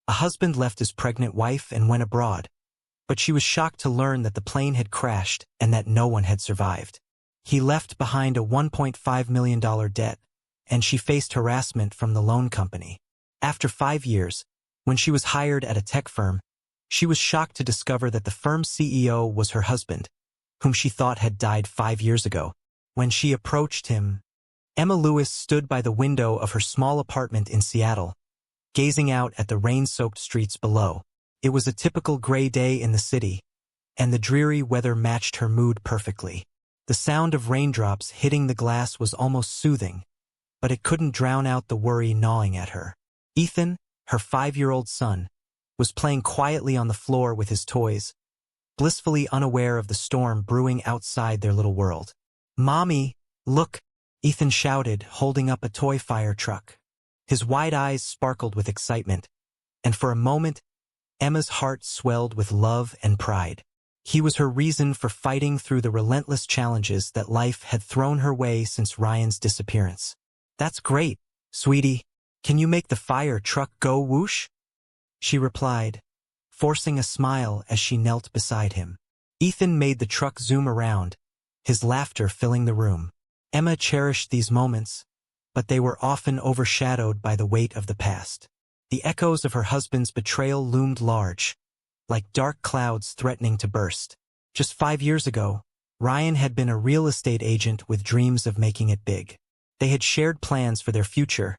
A husband left his pregnant wife and went abroad, but she was shocked to learn that the plane had crashed and that no one had survived. He left behind a $1.5 million debt, and she faced harassment from the loan company. After 5 years, when she was hired at a tech firm, she was shocked to discover that the firm's CEO was her husband, whom she thought had died 5 years ago. When she approached him, Emma Lewis stood by the window of her small apartment in Seattle, gazing out at the rain-soaked streets below. It was a typical gray day in the city, and the dreary weather matched her mood perfectly. The sound of raindrops hitting the glass was almost soothing, but it couldn't drown out the worry gnawing at her. Ethan, her 5-year-old son, was playing quietly on the floor with his toys, blissfully unaware of the storm brewing outside their little world. "Mommy, look!" Ethan shouted, holding up a toy fire truck. His wide eyes sparkled with excitement, and for a moment, Emma's heart swelled with love and pride. He was her reason for fighting through the relentless challenges that life had thrown her way since Ryan's disappearance. "That's great, sweetie. Can you make the fire truck go whoosh?" she replied, forcing a smile as she knelt beside him. Ethan made the truck zoom around, his laughter filling the room. Emma cherished these moments, but they were often overshadowed by the weight of the past. The echoes of her husband's betrayal loomed large, like dark clouds threatening to burst. Just 5 years ago, Ryan had been a real estate agent with dreams of making it big. They had shared plans for their future,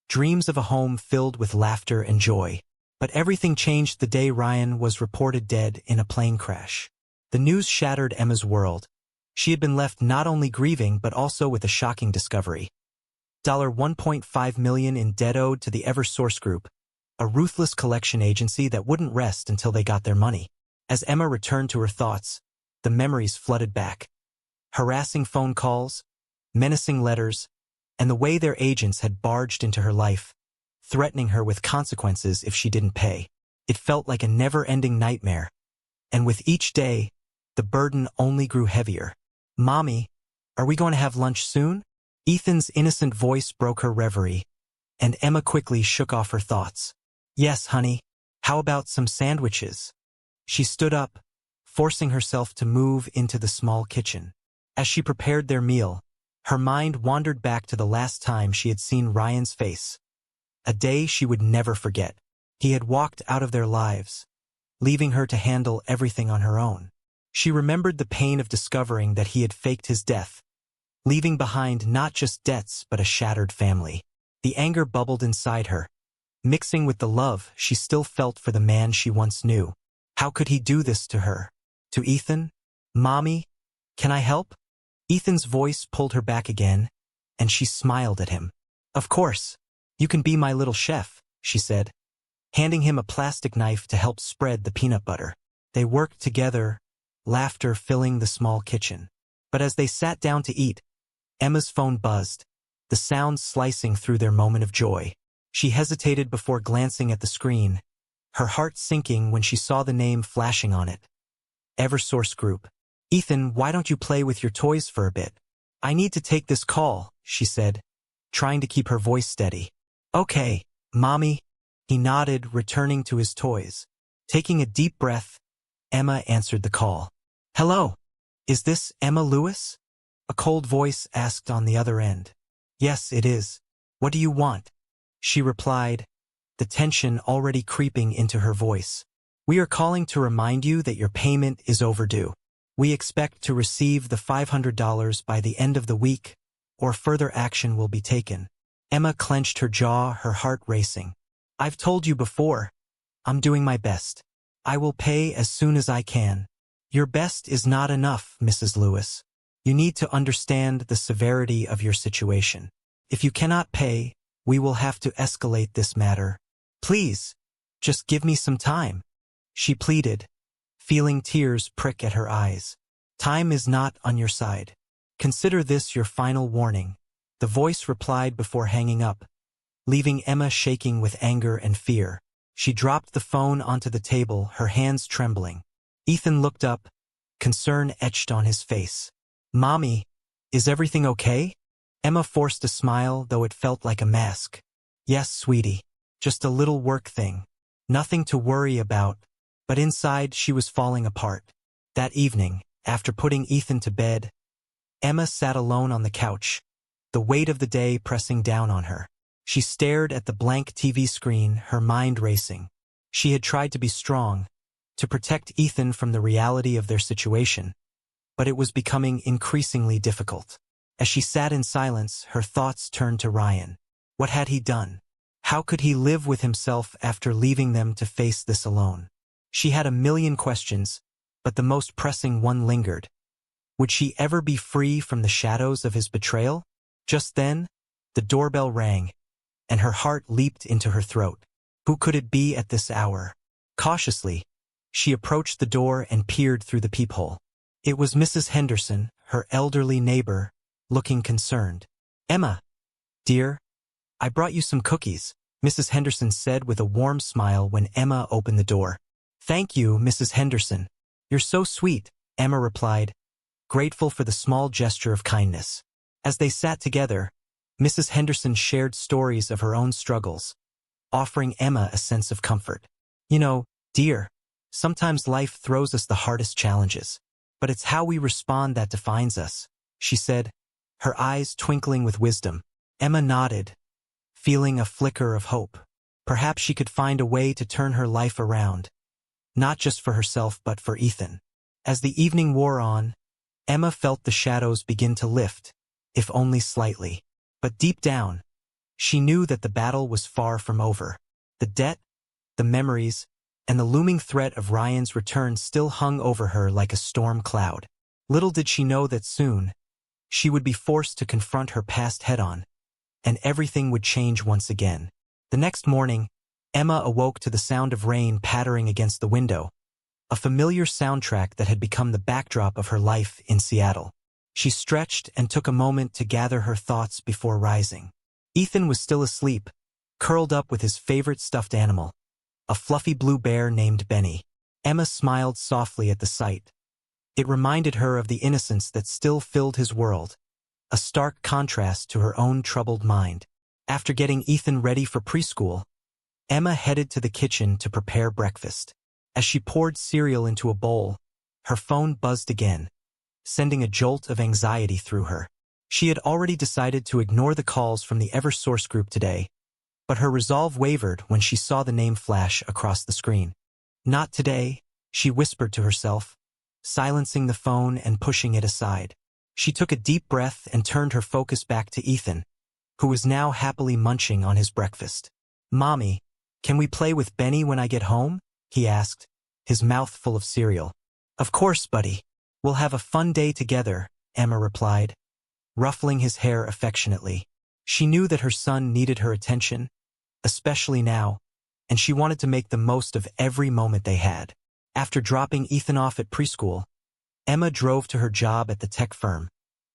dreams of a home filled with laughter and joy. But everything changed the day Ryan was reported dead in a plane crash. The news shattered Emma's world. She had been left not only grieving but also with a shocking discovery. $1.5 million in debt owed to the Eversource Group, a ruthless collection agency that wouldn't rest until they got their money. As Emma returned to her thoughts, the memories flooded back. Harassing phone calls, menacing letters, and the way their agents had barged into her life, threatening her with consequences if she didn't pay. It felt like a never-ending nightmare, and with each day, the burden only grew heavier. "Mommy, are we going to have lunch soon?" Ethan's innocent voice broke her reverie, and Emma quickly shook off her thoughts. "Yes, honey. How about some sandwiches?" She stood up, forcing herself to move into the small kitchen. As she prepared their meal, her mind wandered back to the last time she had seen Ryan's face. A day she would never forget. He had walked out of their lives, leaving her to handle everything on her own. She remembered the pain of discovering that he had faked his death, leaving behind not just debts but a shattered family. The anger bubbled inside her, mixing with the love she still felt for the man she once knew. How could he do this to her? To Ethan? "Mommy, can I help?" Ethan's voice pulled her back again, and she smiled at him. "Of course. You can be my little chef," she said, handing him a plastic knife to help spread the peanut butter. They worked together, laughter filling the small kitchen. But as they sat down to eat, Emma's phone buzzed, the sound slicing through their moment of joy. She hesitated before glancing at the screen, her heart sinking when she saw the name flashing on it. Eversource Group. "Ethan, why don't you play with your toys for a bit? I need to take this call," she said, trying to keep her voice steady. "Okay, Mommy." He nodded, returning to his toys. Taking a deep breath, Emma answered the call. "Hello. Is this Emma Lewis?" A cold voice asked on the other end. "Yes, it is. What do you want?" she replied, the tension already creeping into her voice. "We are calling to remind you that your payment is overdue. We expect to receive the $500 by the end of the week, or further action will be taken." Emma clenched her jaw, her heart racing. "I've told you before. I'm doing my best. I will pay as soon as I can." "Your best is not enough, Mrs. Lewis. You need to understand the severity of your situation. If you cannot pay, we will have to escalate this matter. Please, just give me some time," she pleaded, feeling tears prick at her eyes. "Time is not on your side. Consider this your final warning," the voice replied before hanging up, leaving Emma shaking with anger and fear. She dropped the phone onto the table, her hands trembling. Ethan looked up, concern etched on his face. "Mommy, is everything okay?" Emma forced a smile, though it felt like a mask. "Yes, sweetie. Just a little work thing. Nothing to worry about, but inside she was falling apart. That evening, after putting Ethan to bed, Emma sat alone on the couch, the weight of the day pressing down on her. She stared at the blank TV screen, her mind racing. She had tried to be strong, to protect Ethan from the reality of their situation, but it was becoming increasingly difficult. As she sat in silence, her thoughts turned to Ryan. What had he done? How could he live with himself after leaving them to face this alone? She had a million questions, but the most pressing one lingered. Would she ever be free from the shadows of his betrayal? Just then, the doorbell rang, and her heart leaped into her throat. Who could it be at this hour? Cautiously, she approached the door and peered through the peephole. It was Mrs. Henderson, her elderly neighbor, looking concerned. "Emma, dear, I brought you some cookies," Mrs. Henderson said with a warm smile when Emma opened the door. "Thank you, Mrs. Henderson. You're so sweet," Emma replied, grateful for the small gesture of kindness. As they sat together, Mrs. Henderson shared stories of her own struggles, offering Emma a sense of comfort. "You know, dear, sometimes life throws us the hardest challenges, but it's how we respond that defines us," she said, her eyes twinkling with wisdom. Emma nodded, feeling a flicker of hope. Perhaps she could find a way to turn her life around, not just for herself but for Ethan. As the evening wore on, Emma felt the shadows begin to lift, if only slightly. But deep down, she knew that the battle was far from over. The debt, the memories, and the looming threat of Ryan's return still hung over her like a storm cloud. Little did she know that soon, she would be forced to confront her past head-on, and everything would change once again. The next morning, Emma awoke to the sound of rain pattering against the window, a familiar soundtrack that had become the backdrop of her life in Seattle. She stretched and took a moment to gather her thoughts before rising. Ethan was still asleep, curled up with his favorite stuffed animal, a fluffy blue bear named Benny. Emma smiled softly at the sight. It reminded her of the innocence that still filled his world, a stark contrast to her own troubled mind. After getting Ethan ready for preschool, Emma headed to the kitchen to prepare breakfast. As she poured cereal into a bowl, her phone buzzed again, sending a jolt of anxiety through her. She had already decided to ignore the calls from the Eversource group today, but her resolve wavered when she saw the name flash across the screen. "Not today," she whispered to herself, silencing the phone and pushing it aside. She took a deep breath and turned her focus back to Ethan, who was now happily munching on his breakfast. "Mommy, can we play with Benny when I get home?" he asked, his mouth full of cereal. "Of course, buddy. We'll have a fun day together," Emma replied, ruffling his hair affectionately. She knew that her son needed her attention, especially now, and she wanted to make the most of every moment they had. After dropping Ethan off at preschool, Emma drove to her job at the tech firm,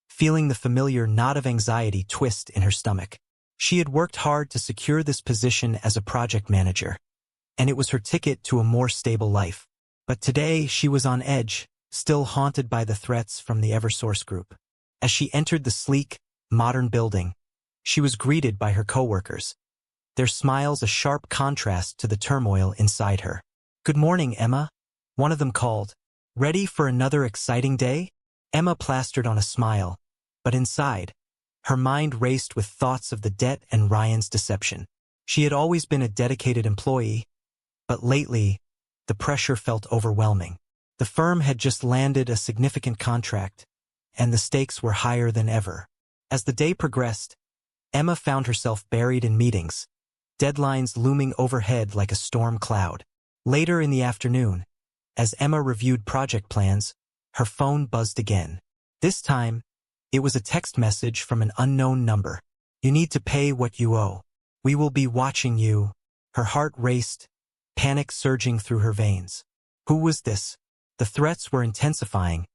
feeling the familiar knot of anxiety twist in her stomach. She had worked hard to secure this position as a project manager, and it was her ticket to a more stable life. But today she was on edge, still haunted by the threats from the Eversource group. As she entered the sleek, modern building, she was greeted by her coworkers, their smiles a sharp contrast to the turmoil inside her. "Good morning, Emma," one of them called. "Ready for another exciting day?" Emma plastered on a smile, but inside, her mind raced with thoughts of the debt and Ryan's deception. She had always been a dedicated employee, but lately, the pressure felt overwhelming. The firm had just landed a significant contract, and the stakes were higher than ever. As the day progressed, Emma found herself buried in meetings, deadlines looming overhead like a storm cloud. Later in the afternoon, as Emma reviewed project plans, her phone buzzed again. This time, it was a text message from an unknown number. "You need to pay what you owe. We will be watching you." Her heart raced, panic surging through her veins. Who was this? The threats were intensifying,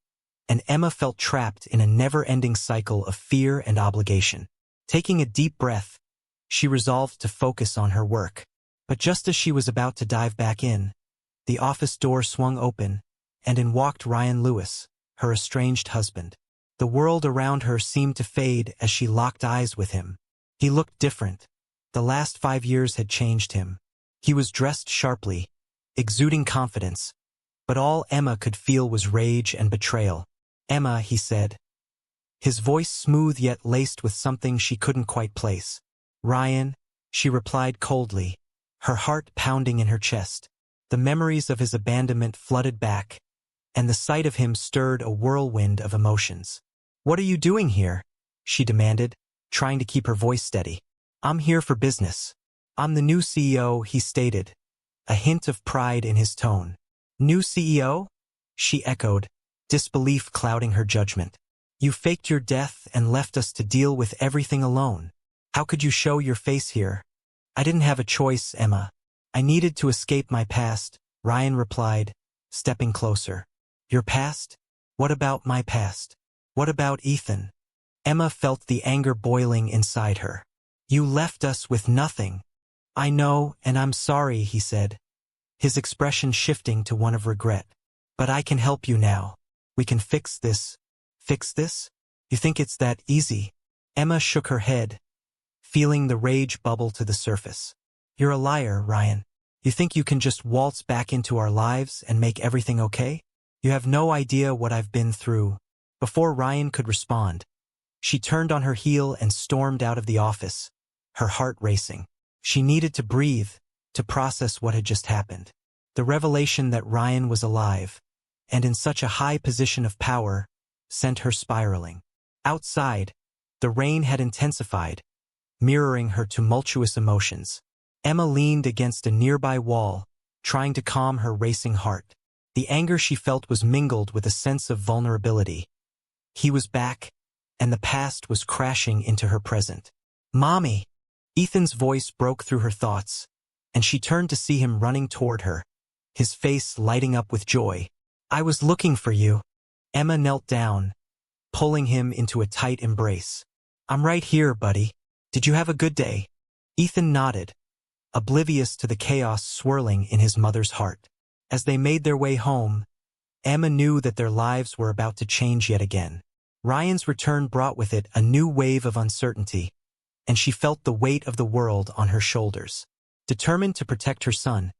and Emma felt trapped in a never-ending cycle of fear and obligation. Taking a deep breath, she resolved to focus on her work. But just as she was about to dive back in, the office door swung open, and in walked Ryan Lewis, her estranged husband. The world around her seemed to fade as she locked eyes with him. He looked different. The last 5 years had changed him. He was dressed sharply, exuding confidence, but all Emma could feel was rage and betrayal. "Emma," he said, his voice smooth yet laced with something she couldn't quite place. "Ryan," she replied coldly, her heart pounding in her chest. The memories of his abandonment flooded back, and the sight of him stirred a whirlwind of emotions. "What are you doing here?" she demanded, trying to keep her voice steady. "I'm here for business. I'm the new CEO," he stated, a hint of pride in his tone. "New CEO?" she echoed, disbelief clouding her judgment. "You faked your death and left us to deal with everything alone. How could you show your face here?" "I didn't have a choice, Emma. I needed to escape my past," Ryan replied, stepping closer. "Your past? What about my past? What about Ethan?" Emma felt the anger boiling inside her. "You left us with nothing." "I know, and I'm sorry," he said, his expression shifting to one of regret. "But I can help you now. We can fix this." "Fix this? You think it's that easy?" Emma shook her head, feeling the rage bubble to the surface. "You're a liar, Ryan. You think you can just waltz back into our lives and make everything okay? You have no idea what I've been through." Before Ryan could respond, she turned on her heel and stormed out of the office, her heart racing. She needed to breathe, to process what had just happened. The revelation that Ryan was alive, and in such a high position of power, sent her spiraling. Outside, the rain had intensified, mirroring her tumultuous emotions. Emma leaned against a nearby wall, trying to calm her racing heart. The anger she felt was mingled with a sense of vulnerability. He was back, and the past was crashing into her present. "Mommy!" Ethan's voice broke through her thoughts, and she turned to see him running toward her, his face lighting up with joy. "I was looking for you." Emma knelt down, pulling him into a tight embrace. "I'm right here, buddy. Did you have a good day?" Ethan nodded, oblivious to the chaos swirling in his mother's heart. As they made their way home, Emma knew that their lives were about to change yet again. Ryan's return brought with it a new wave of uncertainty, and she felt the weight of the world on her shoulders. Determined to protect her son,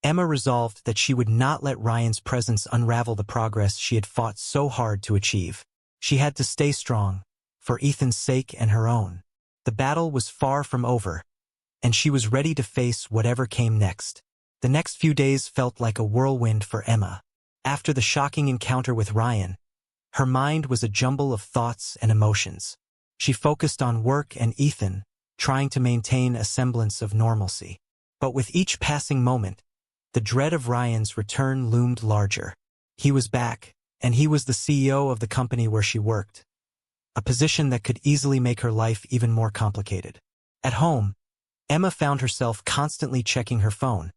Emma resolved that she would not let Ryan's presence unravel the progress she had fought so hard to achieve. She had to stay strong, for Ethan's sake and her own. The battle was far from over, and she was ready to face whatever came next. The next few days felt like a whirlwind for Emma. After the shocking encounter with Ryan, her mind was a jumble of thoughts and emotions. She focused on work and Ethan, trying to maintain a semblance of normalcy. But with each passing moment, the dread of Ryan's return loomed larger. He was back, and he was the CEO of the company where she worked, a position that could easily make her life even more complicated. At home, Emma found herself constantly checking her phone,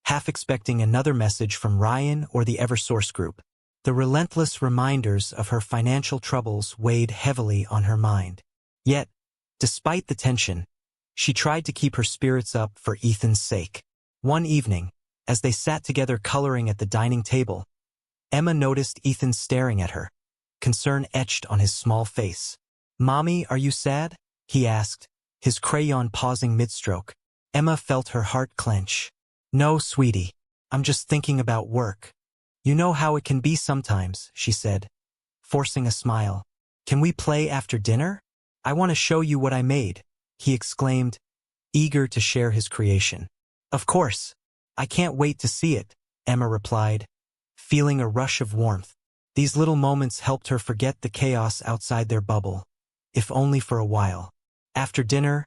half expecting another message from Ryan or the Eversource group. The relentless reminders of her financial troubles weighed heavily on her mind. Yet, despite the tension, she tried to keep her spirits up for Ethan's sake. One evening, as they sat together coloring at the dining table, Emma noticed Ethan staring at her, concern etched on his small face. "Mommy, are you sad?" he asked, his crayon pausing mid-stroke. Emma felt her heart clench. "No, sweetie. I'm just thinking about work. You know how it can be sometimes," she said, forcing a smile. "Can we play after dinner? I want to show you what I made," he exclaimed, eager to share his creation. "Of course. I can't wait to see it," Emma replied, feeling a rush of warmth. These little moments helped her forget the chaos outside their bubble, if only for a while. After dinner,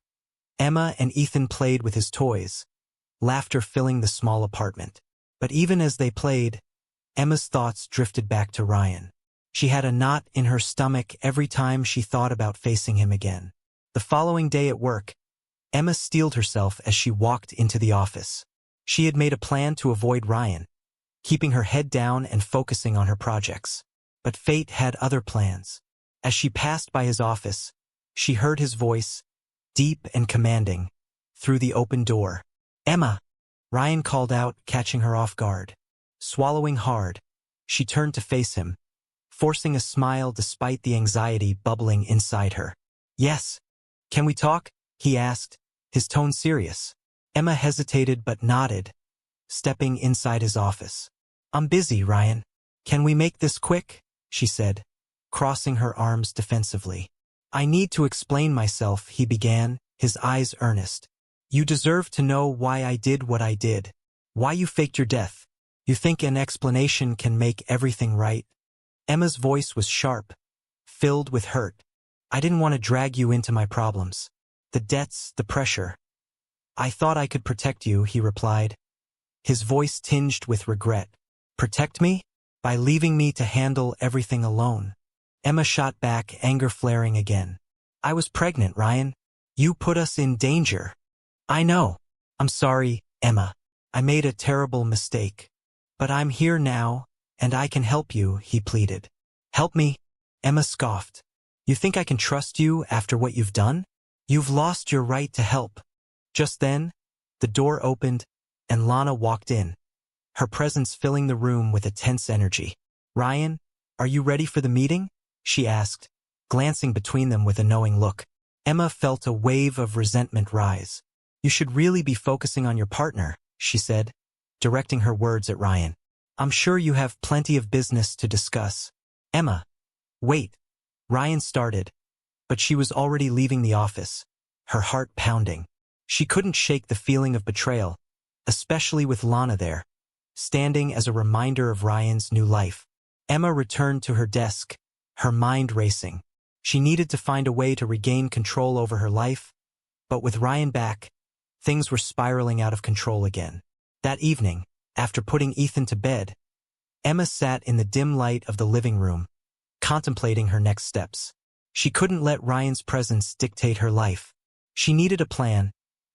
Emma and Ethan played with his toys, laughter filling the small apartment. But even as they played, Emma's thoughts drifted back to Ryan. She had a knot in her stomach every time she thought about facing him again. The following day at work, Emma steeled herself as she walked into the office. She had made a plan to avoid Ryan, keeping her head down and focusing on her projects. But fate had other plans. As she passed by his office, she heard his voice, deep and commanding, through the open door. "Emma!" Ryan called out, catching her off guard. Swallowing hard, she turned to face him, forcing a smile despite the anxiety bubbling inside her. "Yes. Can we talk?" he asked, his tone serious. Emma hesitated but nodded, stepping inside his office. "I'm busy, Ryan. Can we make this quick?" she said, crossing her arms defensively. "I need to explain myself," he began, his eyes earnest. "You deserve to know why I did what I did. Why you faked your death. You think an explanation can make everything right?" Emma's voice was sharp, filled with hurt. "I didn't want to drag you into my problems. The debts, the pressure. I thought I could protect you," he replied, his voice tinged with regret. "Protect me? By leaving me to handle everything alone?" Emma shot back, anger flaring again. "I was pregnant, Ryan. You put us in danger." "I know. I'm sorry, Emma. I made a terrible mistake. But I'm here now, and I can help you," he pleaded. "Help me?" Emma scoffed. "You think I can trust you after what you've done? You've lost your right to help." Just then, the door opened, and Lana walked in, her presence filling the room with a tense energy. "Ryan, are you ready for the meeting?" she asked, glancing between them with a knowing look. Emma felt a wave of resentment rise. "You should really be focusing on your partner," she said, directing her words at Ryan. "I'm sure you have plenty of business to discuss." "Emma, wait," Ryan started, but she was already leaving the office, her heart pounding. She couldn't shake the feeling of betrayal, especially with Lana there, standing as a reminder of Ryan's new life. Emma returned to her desk, her mind racing. She needed to find a way to regain control over her life, but with Ryan back, things were spiraling out of control again. That evening, after putting Ethan to bed, Emma sat in the dim light of the living room, contemplating her next steps. She couldn't let Ryan's presence dictate her life. She needed a plan,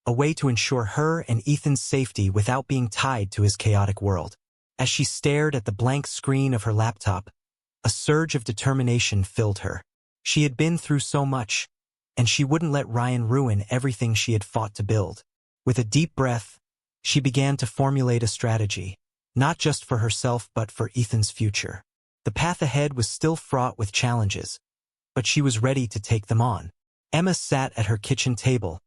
a way to ensure her and Ethan's safety without being tied to his chaotic world. As she stared at the blank screen of her laptop, a surge of determination filled her. She had been through so much, and she wouldn't let Ryan ruin everything she had fought to build. With a deep breath, she began to formulate a strategy, not just for herself but for Ethan's future. The path ahead was still fraught with challenges, but she was ready to take them on. Emma sat at her kitchen table,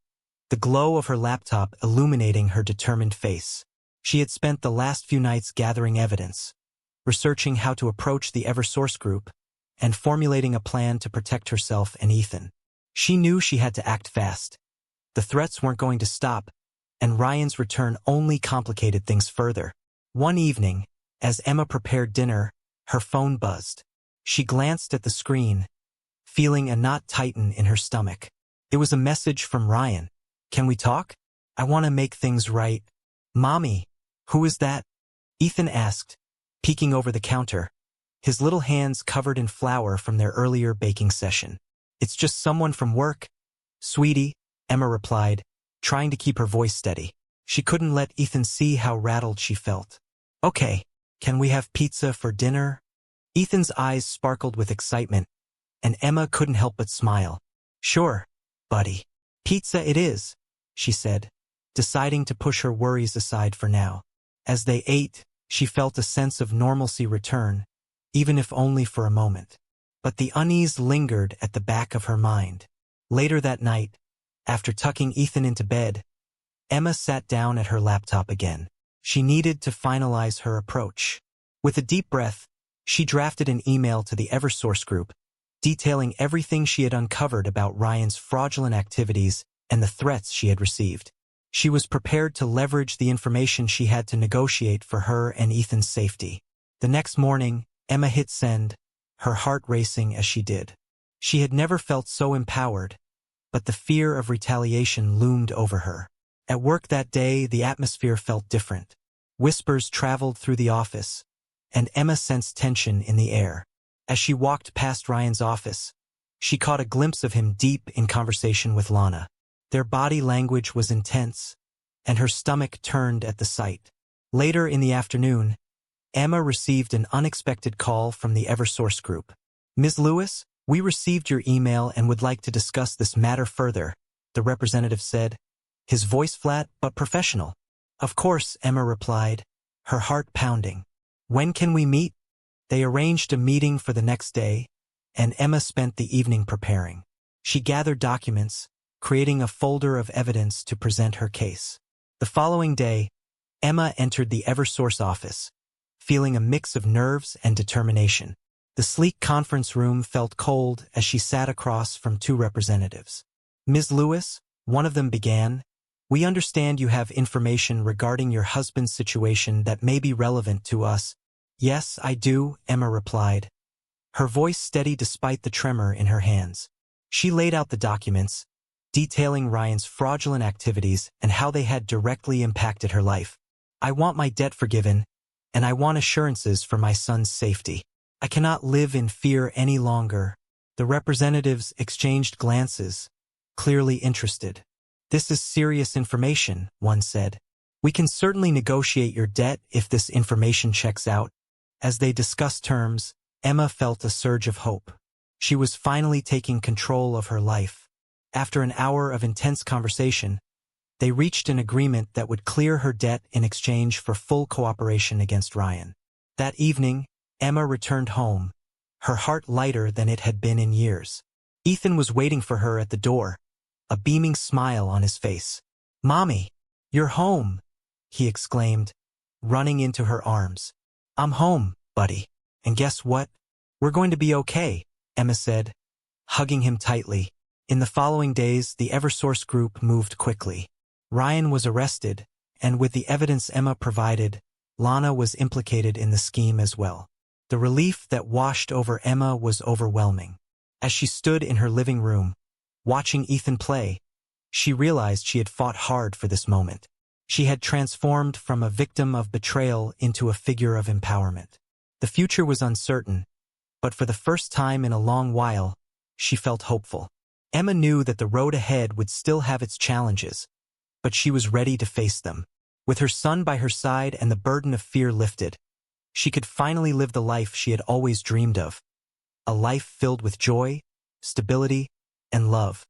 the glow of her laptop illuminating her determined face. She had spent the last few nights gathering evidence, researching how to approach the EverSource group, and formulating a plan to protect herself and Ethan. She knew she had to act fast. The threats weren't going to stop, and Ryan's return only complicated things further. One evening, as Emma prepared dinner, her phone buzzed. She glanced at the screen, feeling a knot tighten in her stomach. It was a message from Ryan. "Can we talk? I want to make things right." "Mommy, who is that?" Ethan asked, peeking over the counter, his little hands covered in flour from their earlier baking session. "It's just someone from work, sweetie," Emma replied, trying to keep her voice steady. She couldn't let Ethan see how rattled she felt. "Okay, can we have pizza for dinner?" Ethan's eyes sparkled with excitement, and Emma couldn't help but smile. "Sure, buddy. Pizza it is," she said, deciding to push her worries aside for now. As they ate, she felt a sense of normalcy return, even if only for a moment. But the unease lingered at the back of her mind. Later that night, after tucking Ethan into bed, Emma sat down at her laptop again. She needed to finalize her approach. With a deep breath, she drafted an email to the EverSource group, detailing everything she had uncovered about Ryan's fraudulent activities and the threats she had received. She was prepared to leverage the information she had to negotiate for her and Ethan's safety. The next morning, Emma hit send, her heart racing as she did. She had never felt so empowered, but the fear of retaliation loomed over her. At work that day, the atmosphere felt different. Whispers traveled through the office, and Emma sensed tension in the air. As she walked past Ryan's office, she caught a glimpse of him deep in conversation with Lana. Their body language was intense, and her stomach turned at the sight. Later in the afternoon, Emma received an unexpected call from the EverSource group. "Ms. Lewis, we received your email and would like to discuss this matter further," the representative said, his voice flat but professional. "Of course," Emma replied, her heart pounding. "When can we meet?" They arranged a meeting for the next day, and Emma spent the evening preparing. She gathered documents, creating a folder of evidence to present her case. The following day, Emma entered the Eversource office, feeling a mix of nerves and determination. The sleek conference room felt cold as she sat across from two representatives. "Ms. Lewis," one of them began, "we understand you have information regarding your husband's situation that may be relevant to us." "Yes, I do," Emma replied, her voice steady despite the tremor in her hands. She laid out the documents, detailing Ryan's fraudulent activities and how they had directly impacted her life. "I want my debt forgiven, and I want assurances for my son's safety. I cannot live in fear any longer." The representatives exchanged glances, clearly interested. "This is serious information," one said. "We can certainly negotiate your debt if this information checks out." As they discussed terms, Emma felt a surge of hope. She was finally taking control of her life. After an hour of intense conversation, they reached an agreement that would clear her debt in exchange for full cooperation against Ryan. That evening, Emma returned home, her heart lighter than it had been in years. Ethan was waiting for her at the door, a beaming smile on his face. "Mommy, you're home," he exclaimed, running into her arms. "I'm home, buddy. And guess what? We're going to be okay," Emma said, hugging him tightly. In the following days, the Eversource group moved quickly. Ryan was arrested, and with the evidence Emma provided, Lana was implicated in the scheme as well. The relief that washed over Emma was overwhelming. As she stood in her living room, watching Ethan play, she realized she had fought hard for this moment. She had transformed from a victim of betrayal into a figure of empowerment. The future was uncertain, but for the first time in a long while, she felt hopeful. Emma knew that the road ahead would still have its challenges, but she was ready to face them. With her son by her side and the burden of fear lifted, she could finally live the life she had always dreamed of. A life filled with joy, stability, and love.